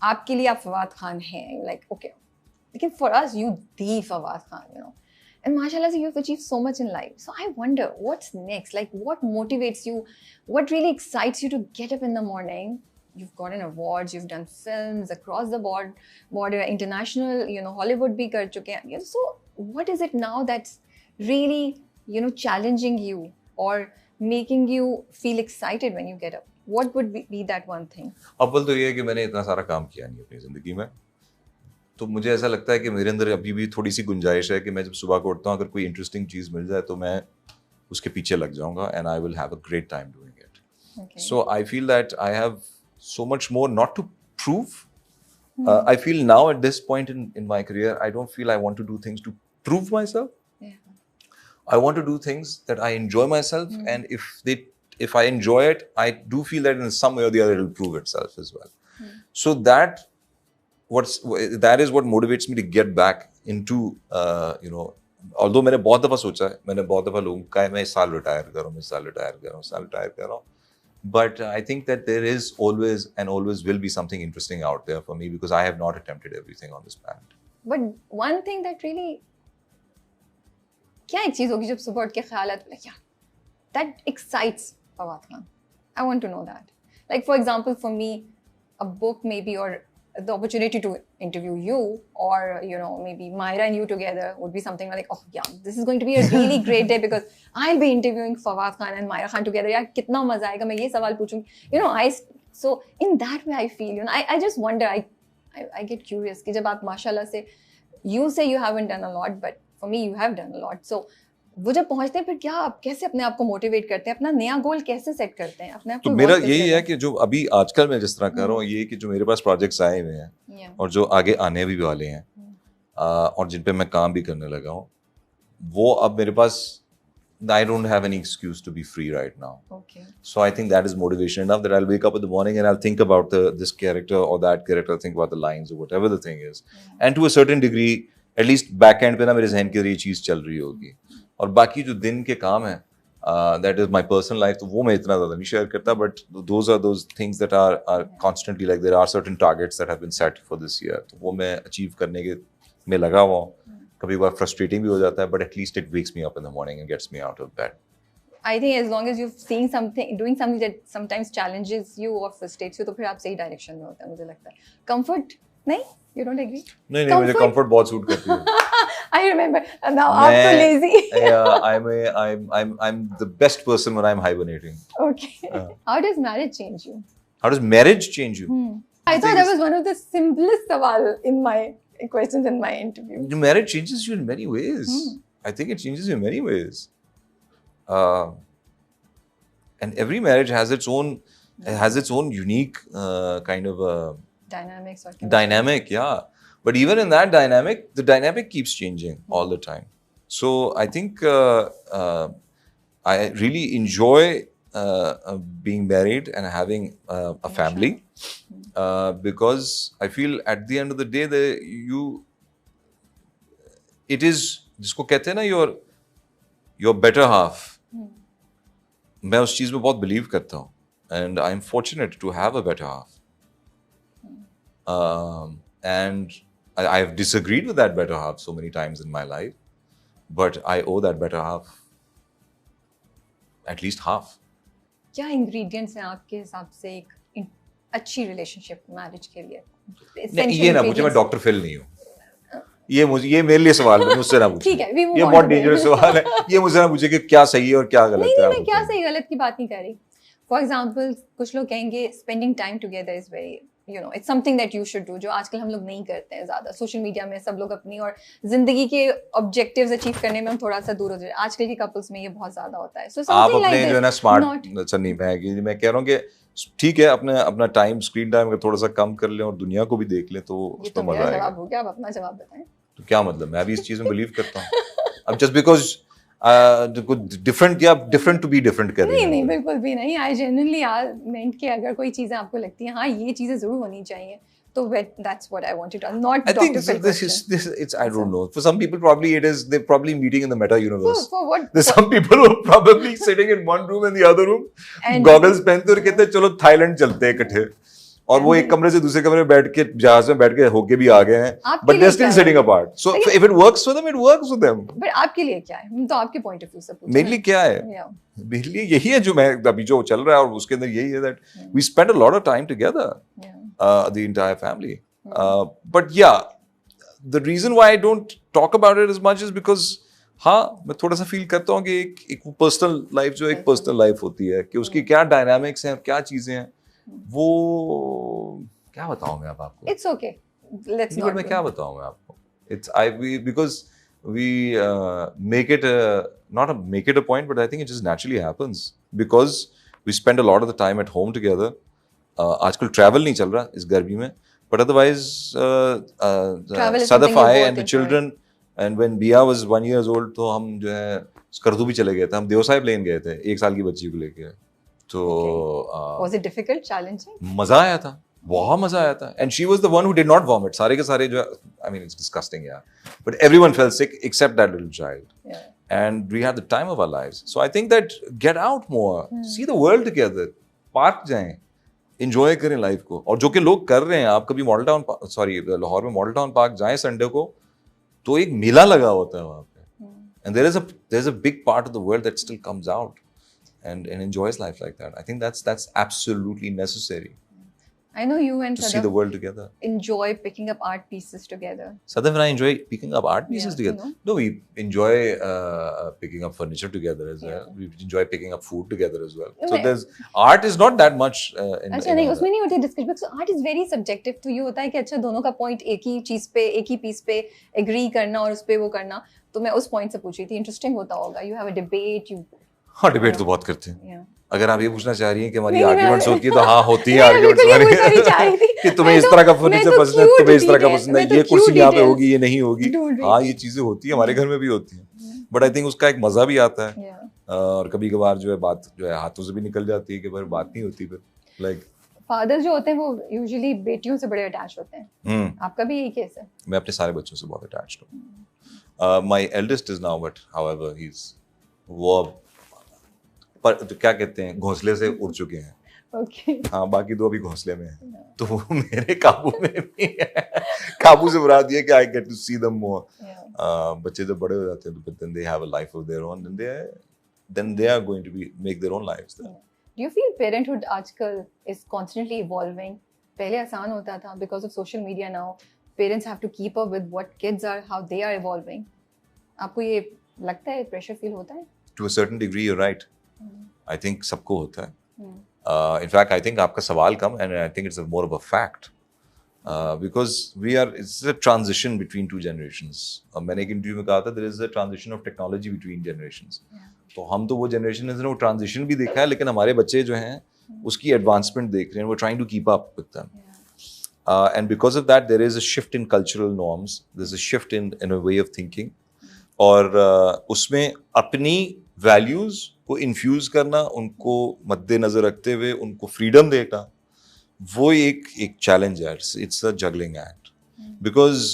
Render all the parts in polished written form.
आपके लिए आप फवाद खान हैं, like okay, लेकिन for us you the Fawad Khan, you know. And mashallah, you've achieved so much in life. So I wonder what's next? Like, what motivates you? What really excites you to get up in the morning? You've gotten awards, you've done films across the border, international, you know, Hollywood bhi kar chuke hain. You know, so what is it now that's really, you know, challenging you or making you feel excited when you get up? What would be that one thing? अव्वल तो ये है कि मैंने इतना सारा काम किया नहीं अपनी ज़िंदगी में, तो मुझे ऐसा लगता है कि मेरे अंदर अभी भी थोड़ी सी गुंजाइश है कि मैं जब सुबह को उठता हूँ, अगर कोई इंटरेस्टिंग चीज़ मिल जाए तो मैं उसके पीछे लग जाऊँगा and I will have a great time doing it. So I feel that I have so much more not to prove. I feel now at this point in my career, I don't feel I want to do things to prove myself. I want to do things that I enjoy myself, and if I enjoy it, I do feel that in some way or the other it will prove itself as well. So that is what motivates me to get back into you know, although मैंने बहुत दफ़ा सोचा है, मैंने बहुत दफ़ा लोगों का मैं इस साल रिटायर कर रहा हूँ, but I think that there is always and always will be something interesting out there for me because I have not attempted everything on this planet. But one thing that really, क्या एक चीज होगी जब सुबह उठ के ख्याल आता है, yeah, that excites Fawad Khan. I want to know that. Like for example, for me, a book maybe or the opportunity to interview you or you know maybe Myra and you together would be something like, oh yeah, this is going to be a really great day because I'll be interviewing Fawad Khan and Myra Khan together. यार कितना मजा आएगा, मैं ये सवाल पूछूंगी, you know. So in that way I feel, you know, I just wonder, I get curious कि जब आप माशाल्लाह से, you say you haven't done a lot but for me you have done a lot. So वो जब पहुंचते हैं फिर क्या आप कैसे अपने आप को मोटिवेट करते हैं, अपना नया गोल कैसे सेट करते हैं अपने आप को? तो मेरा यही है कि जो अभी आजकल मैं जिस तरह कर रहा हूँ, ये कि जो मेरे पास प्रोजेक्ट्स आए हुए हैं और जो आगे आने भी वाले हैं और जिन पे मैं काम भी करने लगा हूँ, वो अब मेरे पास, I don't have any excuse to be free right now. Okay. So I think that is motivation enough that I'll wake up in the morning and I'll think about this character or that character, I'll think about the lines or whatever the thing is. And to a certain degree, at least back end पे ना मेरे जहन के अंदर ये चीज़ चल रही होगी. और बाकी जो दिन के काम है, that is my personal life, तो वो मैं इतना ज़्यादा नहीं शेयर करता, but those are those things that are constantly, like there are certain targets that have been set for this year, तो वो मैं achieve करने के में लगा हुआ हूँ. कभी बार frustrating भी हो जाता है, but at least it wakes me up in the morning and gets me out of bed. I think as long as you're seeing something, doing something that sometimes challenges you or frustrates you, तो फिर आप सही direction में होता है, मुझे लगता है. Comfort नहीं? You don't agree? नहीं, मुझे comfort बहुत सूट करती है. I remember. Now आप तो lazy. Yeah, I'm the best person when I'm hibernating. Okay. How does marriage change you? How does marriage change you? I thought that was one of the simplest sawal in my questions in my interview. Marriage changes you in many ways. I think it changes you in many ways. And every marriage has its own unique kind of dynamic, yeah. But even in that dynamic, the dynamic keeps changing all the time. So I think I really enjoy being married and having a family because I feel at the end of the day it is जिसको कहते हैं ना your better half. मैं उस चीज़ में बहुत believe करता हूँ and I'm fortunate to have a better half. And I've disagreed with that better half so many times in my life, but I owe that better half at least half. क्या ingredients हैं आपके हिसाब से एक अच्छी relationship marriage के लिए? नहीं, ये ना पूछे, मैं डॉक्टर फिल नहीं हूँ. ये मेरे लिए सवाल है, मुझसे ना पूछे. ठीक है, ये बहुत डेंजरस सवाल है. ये मुझसे ना पूछे कि क्या सही है और क्या गलत है. नहीं, मैं क्या सही गलत की बात नहीं कर रही. For example, कुछ लोग कहेंगे spending time together is very, you know, it's something that you should do, जो आजकल हम लोग नहीं करते हैं ज़्यादा. सोशल मीडिया में सब लोग अपनी और जिंदगी के ऑब्जेक्टिव्स अचीव करने में हम थोड़ा सा दूर हो जाए. आजकल के कपल्स में ये बहुत ज़्यादा होता है. So आप अपने जो है ना स्मार्ट नहीं, मैं कह रहा हूँ कि ठीक है, अपना टाइम, स्क्रीन टाइम अगर थोड़ा सा कम कर लें और दुनिया को भी देख लें तो उसमें मजा आएगा. जवाब हो गया, आप अपना जवाब बताएं. तो क्या मतलब, मैं भी इस चीज़ में बिलीव करता हूँ. अब just because different to be different कर रही है. नहीं, बिल्कुल भी नहीं. आई जेन्युइनली मेंट कि अगर कोई चीजें आपको लगती हैं हाँ ये चीजें जरूर होनी चाहिए, तो that's what I wanted to not. I think this is I don't know. For some people probably it is, they're probably meeting in the meta universe. For what? There's some people who are probably sitting in one room and the other room, goggles पहनते और कहते हैं चलो Thailand चलते हैं इकट्ठे और वो एक कमरे से दूसरे कमरे में बैठ के जहाज में बैठ के होके भी आ गए हैं, आपके बट लिए दे आर स्टिल क्या सिटिंग है? Apart. So if it works for them, it works for them. But आपके लिए क्या है? तो आपके पॉइंट ऑफ व्यू से पूछना मेरे लिए क्या है? Yeah. मेरे लिए यही है जो मैं अभी जो चल रहा है, और उसके अंदर यही है that we spend a lot of time together, the entire family. But yeah the reason why I don't talk about it as much is because हाँ, मैं थोड़ा सा फील करता हूँ कि एक पर्सनल लाइफ जो एक पर्सनल लाइफ होती है, कि उसकी क्या डायनामिक्स हैं, क्या चीजें हैं, वो क्या बताऊँ मैं अब आपको. It's okay. Let's नहीं, not. but मैं क्या बताऊँ मैं आपको. Because we make it not make it a point, but I think it just naturally happens because we spend a lot of the time at home together. आजकल travel नहीं चल रहा इस गर्मी में, but otherwise Travel is something Sadaf you I both and the enjoy. children, and when Bia was 1 year old, तो हम जो है स्कर्दू भी चले गए थे, हम देवसाई प्लेन गए थे 1 साल की बच्ची को लेके. तो Was it difficult, challenging? मजा आया था, बहुत मजा आया था. And she was the one who did not vomit. सारे के सारे जो, आई मीन इट्स डिस्गस्टिंग यार, but everyone felt sick except that little child. Yeah. And we had the time of our lives. So I think that get out more, see the world together, park जाएं, enjoy करें life को. और जो कि लोग कर रहे हैं, आप कभी मॉडल टाउन, सॉरी लाहौर में मॉडल टाउन पार्क जाएं संडे को, तो एक मेला लगा होता है वहाँ पे. And there is a big part of the world that still comes out and enjoys life like that. I think that's absolutely necessary I know you and to see the Sadaf world together. enjoy picking up art pieces together. Sadaf and I enjoy picking up art pieces Yeah, together. you know. No, we enjoy picking up furniture together as well. We enjoy picking up food together as well. No, So there's art is not that much. अच्छा नहीं, उसमें नहीं होती discussion, because art is very subjective. तो ये होता है कि अच्छा दोनों का पॉइंट एक ही चीज पे, एक ही पीस पे एग्री करना और उस पे वो करना. तो मैं उस पॉइंट से पूछ रही थी, इंटरेस्टिंग होता होगा. You have a debate, you हाँ, डिबेट तो बहुत करते हैं. या अगर आप ये पूछना चाह रही हैं कि हमारी नहीं, मैं- आर्ग्यूमेंट्स होती है, तो हाँ होती है नहीं, आर्ग्यूमेंट्स बिल्कुल ये हमारी. पूछना नहीं चाह रही थी. कि तुम्हें मैं इस तो- तरह का मैं फर्नीचर तो पसंद है, cute तुम्हें इस तरह का detail- पसंद है, मैं तो ये cute कुर्सी यहाँ पे details होगी, ये नहीं होगी. ढूंढ रही हाँ, थी. ये चीजें होती है, हमारे घर में भी होती हैं. बट आई थिंक उसका एक मजा भी आता है. या और कभी कभार जो है बात जो है हाथों से भी निकल जाती है कि फिर बात नहीं होती फिर. लाइक फादर जो होते हैं वो यूजुअली बेटियों से बड़े अटैच होते हैं. आपका भी यही केस है? मैं अपने सारे बच्चों से बहुत अटैच्ड हूँ. My eldest is now, but however he is, वो अब पर तो क्या कहते हैं, घोंसले से उड़ चुके हैं. ओके. हाँ, बाकी दो अभी घोंसले में हैं, तो वो मेरे काबू में भी है. काबू से मुराद ये कि I get to see them more. बच्चे जब बड़े हो जाते हैं तो then they have a life of their own, then they are going to be make their own lives then. Do you feel parenthood आजकल is constantly evolving? पहले आसान होता था because of social media now. Parents have to keep up with what kids are, how they are evolving. आपको ये लगता है, pressure feel होता है? To a certain degree, you're right. I think सबको होता है. In fact, I think आपका सवाल कम, and I think it's more of a fact. Because it's a transition between two generations. मैंने एक इंटरव्यू में कहा था, there is a transition of technology between generations. तो हम तो वो जनरेशन है, वो ट्रांजिशन भी देखा है, लेकिन हमारे बच्चे जो हैं उसकी एडवांसमेंट देख रहे हैं. वो trying to keep up with them. And because of that, there is a shift in cultural norms. There's a shift in a way of thinking. और उसमें अपनी वैल्यूज को इन्फ्यूज करना, उनको मद्देनजर रखते हुए उनको फ्रीडम देना, वो एक चैलेंज है. It's a juggling act. Because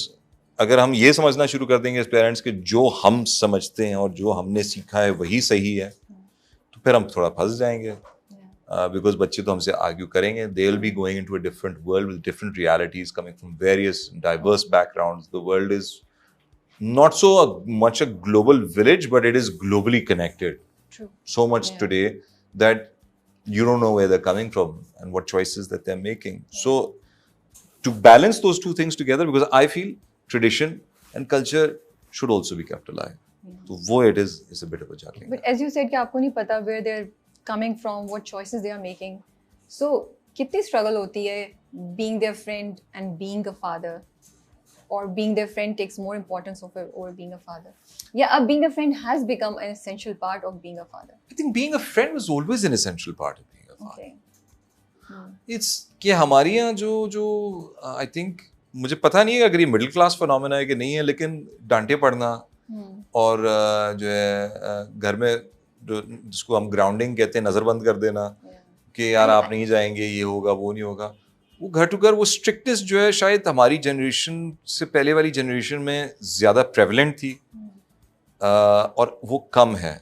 अगर हम ये समझना शुरू कर देंगे एज पेरेंट्स के जो हम समझते हैं और जो हमने सीखा है वही सही है, तो फिर हम थोड़ा फंस जाएंगे. Because बच्चे तो हमसे आर्ग्यू करेंगे. They will be going into a different world with different realities coming from various diverse backgrounds. The world is not so much a global village, but it is globally connected. True. So much today that you don't know where they're coming from and what choices that they're making. So to balance those two things together, because I feel tradition and culture should also be kept alive. So wo it is a bit of a juggling. But as you said कि आपको नहीं पता where they're coming from, what choices they are making. So कितनी struggle होती है being their friend and being a father, or being their friend takes more importance over being a father. Yeah, being a friend has become an essential part of being a father. I think being a friend was always an essential part of being a father. Okay. It's कि हमारे यहाँ जो I think, मुझे पता नहीं है अगर ये मिडिल क्लास फिनोमेना है कि नहीं है, लेकिन डांटे पड़ना और जो है घर में जो जिसको हम ग्राउंडिंग कहते हैं, नजरबंद कर देना कि यार आप नहीं जाएंगे, ये होगा वो नहीं होगा, वो घर टू घर वो स्ट्रिक्टनेस जो है शायद हमारी जनरेशन से पहले वाली जनरेशन में ज़्यादा प्रेवलेंट थी और वो कम है.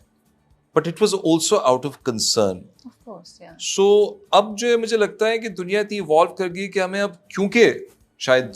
But it was also out of concern. Of course, yeah. सो अब जो है मुझे लगता है कि दुनिया इतनी इवॉल्व कर गई कि हमें अब क्योंकि शायद